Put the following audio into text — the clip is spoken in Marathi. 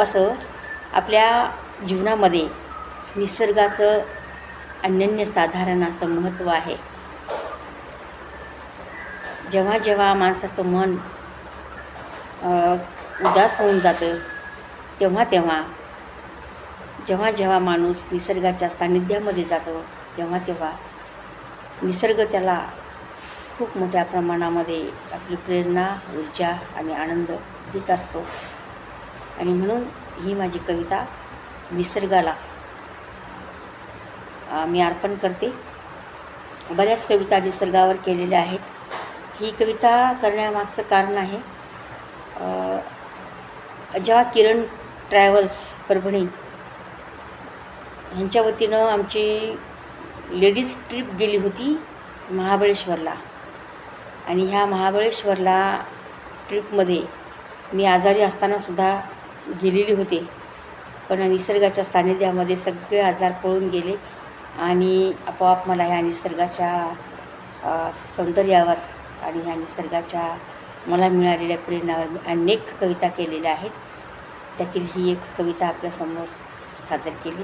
असं आपल्या जीवनामध्ये निसर्गाचं अनन्यसाधारण असं महत्त्व आहे. जेव्हा जेव्हा माणसाचं मन उदास होऊन जातं, तेव्हा जेव्हा माणूस निसर्गाच्या सानिध्यामध्ये जातो, तेव्हा निसर्ग त्याला खूप मोठ्या प्रमाणामध्ये आपली प्रेरणा, ऊर्जा आणि आनंद देत असतो. आणि म्हणून ही माझी कविता निसर्गाला मी अर्पण करते. बऱ्याच कविता निसर्गावर केलेल्या आहेत. ही कविता करण्यामागचं कारण आहे, जेव्हा किरण ट्रॅव्हल्स परभणी ह्यांच्या वतीनं आमची लेडीज ट्रिप गेली होती महाबळेश्वरला. आणि ह्या महाबळेश्वरला ट्रिपमध्ये मी आजारी असतानासुद्धा गेलेली होते. पण निसर्गाच्या सानिध्यामध्ये सगळे आजार पळून गेले आणि आपोआप मला ह्या निसर्गाच्या सौंदर्यावर आणि ह्या निसर्गाच्या मला मिळालेल्या प्रेरणावर मी अनेक कविता केलेल्या आहेत. त्यातील ही एक कविता आपल्यासमोर सादर केली.